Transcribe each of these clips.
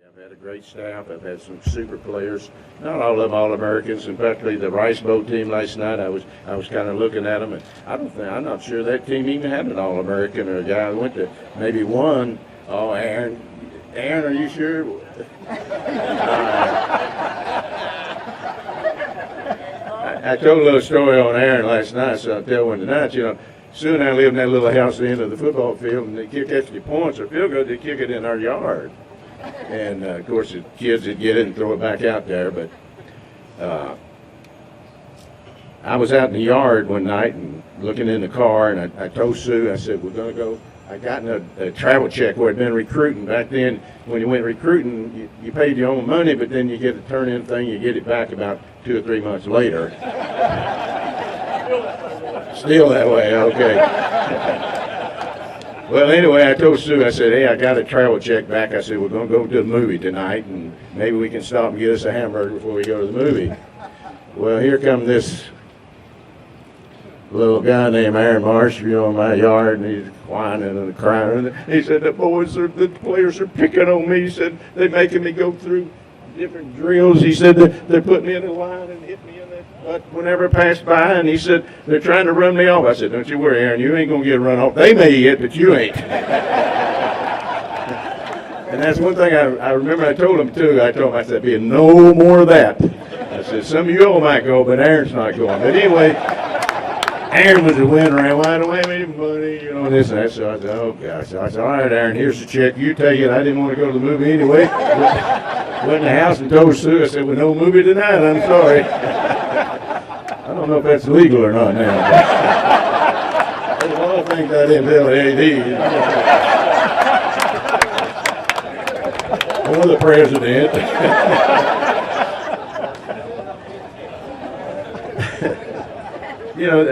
I've had a great staff. I've had some super players. Not all of them All-Americans. In fact, the Rice Bowl team last night, I was kind of looking at them, and I'm not sure that team even had an All-American or a guy who went to maybe one. Oh, Aaron, are you sure? I told a little story on Aaron last night, so I'll tell one tonight. Soon I lived in that little house at the end of the football field, and they kick extra points or field goal, they kick it in our yard. And, of course, the kids would get it and throw it back out there. But I was out in the yard one night and looking in the car, and I told Sue, I said, we're going to go. I got in a travel check where I'd been recruiting. Back then, when you went recruiting, you paid your own money, but then you get a turn-in thing, you get it back about 2 or 3 months later. Still that way, okay. Well, anyway, I told Sue, I said, hey, I got a travel check back. I said, we're going to go to the movie tonight, and maybe we can stop and get us a hamburger before we go to the movie. Well, here come this little guy named Aaron Marsh, in my yard, and he's whining and crying. And he said, the players are picking on me. He said, they're making me go through different drills. He said, they're putting me in a line and hitting me in the butt whenever I pass by. And he said, they're trying to run me off. I said, don't you worry, Aaron, you ain't going to get run off. They may hit, but you ain't. And that's one thing I remember I told him, too. I told him, I said, be no more of that. I said, some of you all might go, but Aaron's not going. But anyway, Aaron was a winner, and why don't I have any money, and this and that. So I said, oh, gosh. So I said, all right, Aaron, here's the check. You take it. I didn't want to go to the movie anyway. Went in the house and told Sue, I said, well, no movie tonight. I'm sorry. I don't know if that's legal or not now. There's a lot of things I didn't tell AD. Or the president.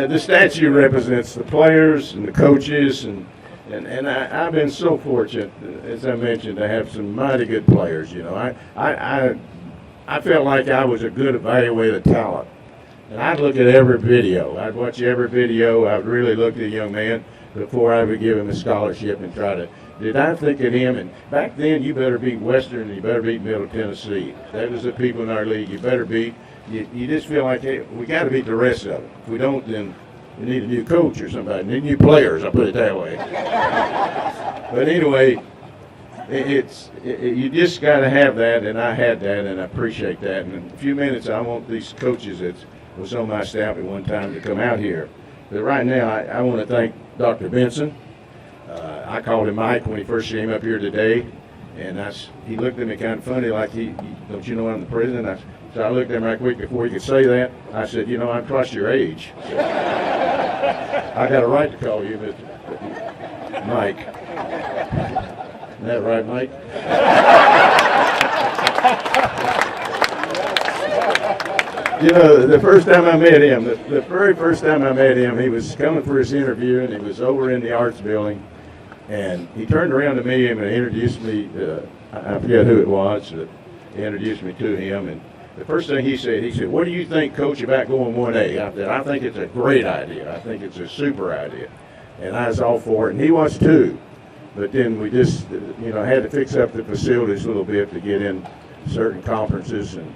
The statue represents the players and the coaches, and I've been so fortunate, as I mentioned, to have some mighty good players. I felt like I was a good evaluator of talent, and I'd look at every video. I'd watch every video. I'd really look at a young man before I would give him a scholarship and try to. Did I think of him? And back then, you better beat Western and you better beat Middle Tennessee. That was the people in our league you better beat. You just feel like, hey, we got to beat the rest of them. If we don't, then we need a new coach or somebody. Need new players, I'll put it that way. But anyway, you just got to have that, and I had that, and I appreciate that. And in a few minutes, I want these coaches that was on my staff at one time to come out here. But right now, I want to thank Dr. Benson. I called him Mike when he first came up here today, and he looked at me kind of funny, like, don't you know I'm the president? So I looked at him right quick before he could say that. I said, I'm twice your age. So I got a right to call you Mike. Isn't that right, Mike? The first time I met him, the very first time I met him, he was coming for his interview, and he was over in the arts building. And he turned around to me and introduced me. I forget who it was. He introduced me to him. And the first thing he said, what do you think, Coach, about going 1A? I said, I think it's a great idea. I think it's a super idea. And I was all for it, and he was too. But then we just, had to fix up the facilities a little bit to get in certain conferences. And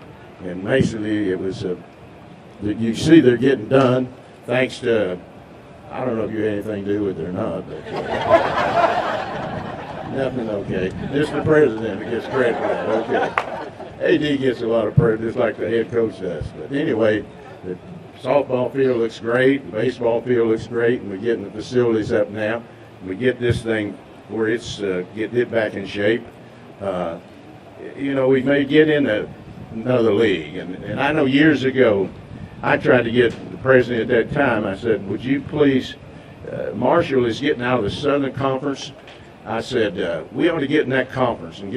basically it was, you see they're getting done thanks to, I don't know if you had anything to do with it or not, but nothing, okay. Just the president that gets credit for that, okay. AD gets a lot of credit, just like the head coach does. But anyway, the softball field looks great, the baseball field looks great, and we're getting the facilities up now. We get this thing where it's get it back in shape. We may get in another league, and I know years ago, I tried to get the president at that time. I said, would you please, Marshall is getting out of the Southern Conference. I said, we ought to get in that conference and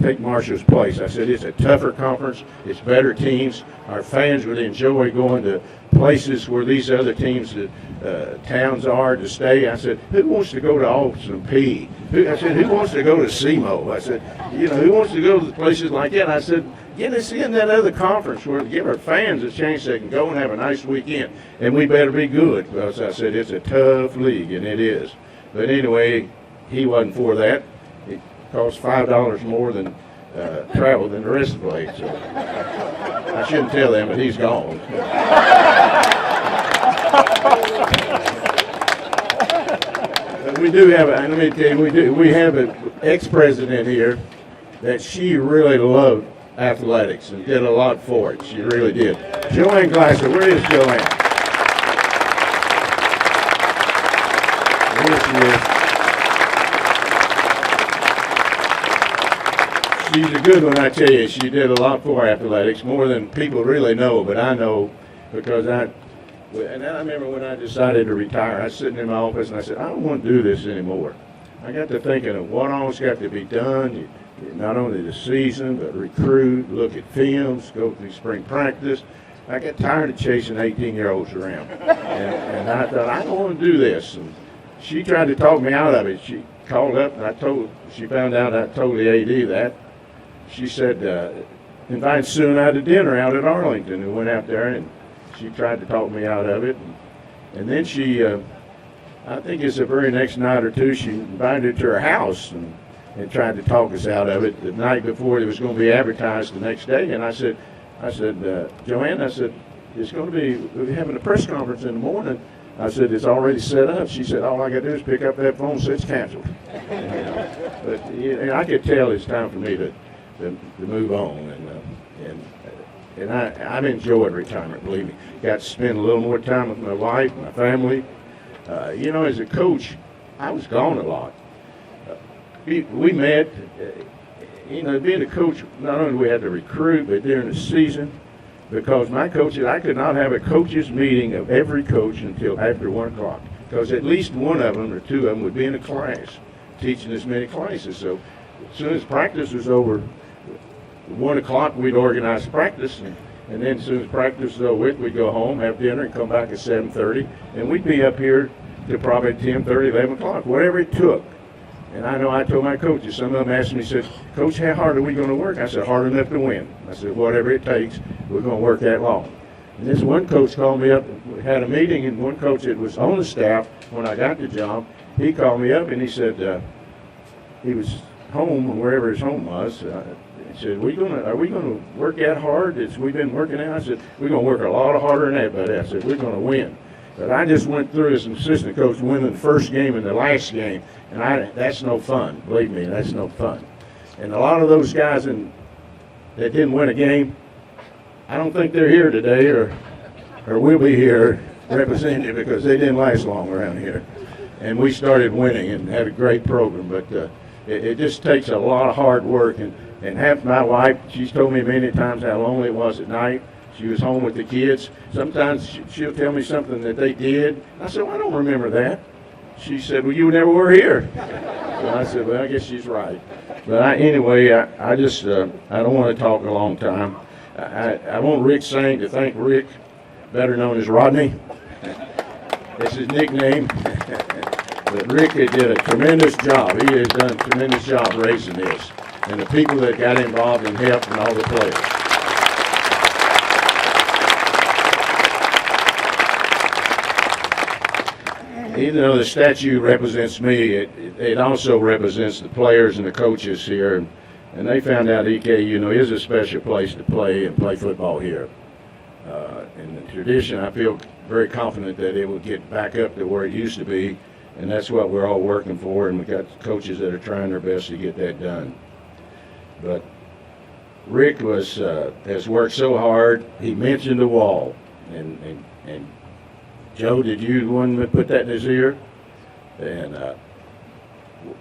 take Marshall's place. I said, it's a tougher conference. It's better teams. Our fans would enjoy going to places where these other teams, towns are to stay. I said, who wants to go to Austin P? I said, who wants to go to SEMO? I said, who wants to go to places like that? I said, get us in that other conference where give our fans a chance they can go and have a nice weekend. And we better be good, because I said, it's a tough league, and it is. But anyway, he wasn't for that. costs $5 more than travel than the rest of the place. So I shouldn't tell them, but he's gone. But we do have, and let me tell you, we have an ex-president here that she really loved athletics and did a lot for it. She really did. Joanne Glasser, where is Joanne? Here she is. She's a good one, I tell you. She did a lot for athletics, more than people really know, but I know because and I remember when I decided to retire, I was sitting in my office and I said, I don't want to do this anymore. I got to thinking of what all's got to be done. Not only the season, but recruit, look at films, go through spring practice. I got tired of chasing 18-year-olds around. And I thought, I don't want to do this. And she tried to talk me out of it. She called up and she found out I told the AD that. She said, invite Sue and I to dinner out at Arlington. We went out there and she tried to talk me out of it. And then she, I think it's the very next night or two, she invited to her house and tried to talk us out of it the night before it was going to be advertised the next day. And I said, Joanne, I said, it's going to be, we're having a press conference in the morning. I said, it's already set up. She said, all I got to do is pick up that phone and say it's canceled. But I could tell it's time for me to move on. And I've enjoyed retirement, believe me. Got to spend a little more time with my wife, my family. As a coach, I was gone a lot. We met, being a coach, not only we had to recruit, but during the season, because my coaches, I could not have a coaches meeting of every coach until after 1 o'clock, because at least one of them or two of them would be in a class, teaching as many classes. So as soon as practice was over, 1 o'clock we'd organize practice, and then as soon as practice was over, we'd go home, have dinner, and come back at 7:30, and we'd be up here till probably 10:30, 11 o'clock, whatever it took. And I know I told my coaches, some of them asked me, said, Coach, how hard are we going to work? I said, hard enough to win. I said, whatever it takes, we're going to work that long. And this one coach called me up, we had a meeting, and one coach that was on the staff when I got the job, he called me up and he said, he was home, wherever his home was. He said, are we going to work that hard as we've been working out? I said, we're going to work a lot harder than that, buddy. I said, we're going to win. But I just went through as an assistant coach winning the first game and the last game, and that's no fun. Believe me, that's no fun. And a lot of those guys that didn't win a game, I don't think they're here today or will be here representing you because they didn't last long around here. And we started winning and had a great program, but it just takes a lot of hard work. And half my wife, she's told me many times how lonely it was at night. She was home with the kids. Sometimes she'll tell me something that they did. I said, well, I don't remember that. She said, well, you never were here. So I said, well, I guess she's right. But anyway, I just, I don't want to talk a long time. I want Rick Saint to thank Rick, better known as Rodney. That's his nickname. But Rick did a tremendous job. He has done a tremendous job raising this. And the people that got involved and helped and all the players. Even though the statue represents me, it also represents the players and the coaches here. And they found out EKU, is a special place to play and play football here. In the tradition, I feel very confident that it will get back up to where it used to be. And that's what we're all working for. And we've got coaches that are trying their best to get that done. But Rick has worked so hard. He mentioned the wall. And Joe, did you want to put that in his ear? And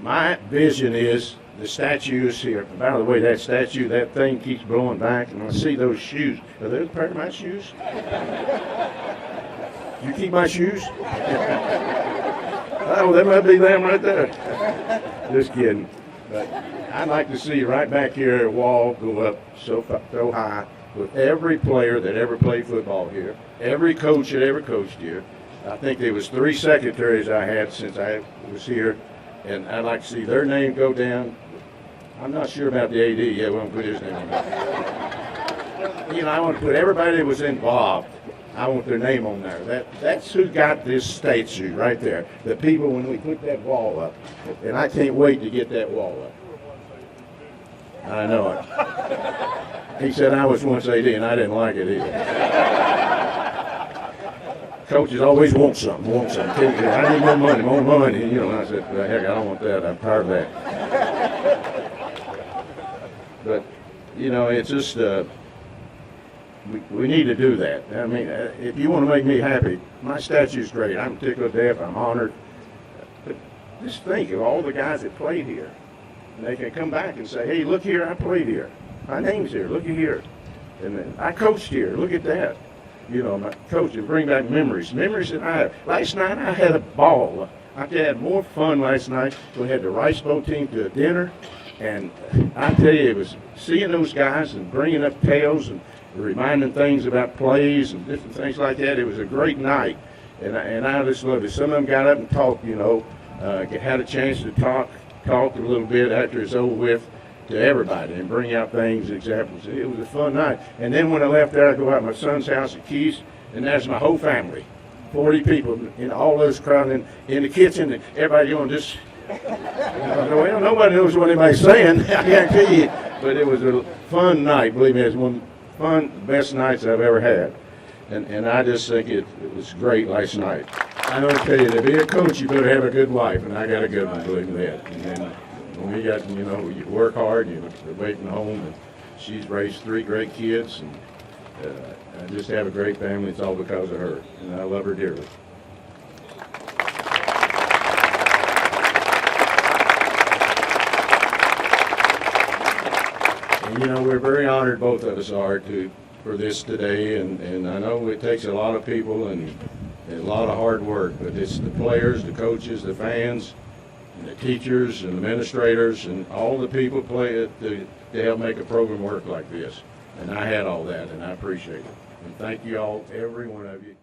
my vision is the statue is here. By the way, that statue, that thing keeps blowing back, and I see those shoes. Are those a pair of my shoes? You keep my shoes? Oh, that might be them right there. Just kidding. But I'd like to see right back here a wall go up so high with every player that ever played football here, every coach that ever coached here. I think there was 3 secretaries I had since I was here, and I'd like to see their name go down. I'm not sure about the AD. Yeah, we won't put his name on there. I want to put everybody that was involved. I want their name on there. That's who got this statue right there. The people when we put that wall up, and I can't wait to get that wall up. I know it. He said I was once AD, and I didn't like it either. Coaches always want something. I need more money. You know, and I said, well, heck, I don't want that. I'm tired of that. But, you know, it's just, we need to do that. I mean, if you want to make me happy, my statue's great. I'm tickled to death. I'm honored. But just think of all the guys that played here. And they can come back and say, hey, look here, I played here. My name's here. Look at here. And then I coached here. Look at that. You know, my coach, and bring back memories that I have. Last night I had a ball. I had more fun last night. We had the Rice Bowl team to a dinner, and I tell you, it was seeing those guys and bringing up tales and reminding things about plays and different things like that. It was a great night, and I just loved it. Some of them got up and talked, you know, had a chance to talk a little bit after it's over with, to everybody and bring out things, examples. It was a fun night. And then when I left there, I go out to my son's house at Keys, and there's my whole family, 40 people, and all those crowding in the kitchen, and everybody doing this. Well, nobody knows what anybody's saying, I guarantee you. But it was a fun night. Believe me, it was one of the best nights I've ever had. And I just think it was great last night. I'm going to tell you, to be a coach, you better have a good wife, and I got a good one, believe me that. And then, when we got, you know, you work hard, you're waiting home, and she's raised 3 great kids, and I just have a great family. It's all because of her, and I love her dearly. And, you know, we're very honored, both of us are, for this today, and I know it takes a lot of people and a lot of hard work, but it's the players, the coaches, the fans, and the teachers and administrators and all the people to help make a program work like this. And I had all that, and I appreciate it. And thank you all, every one of you.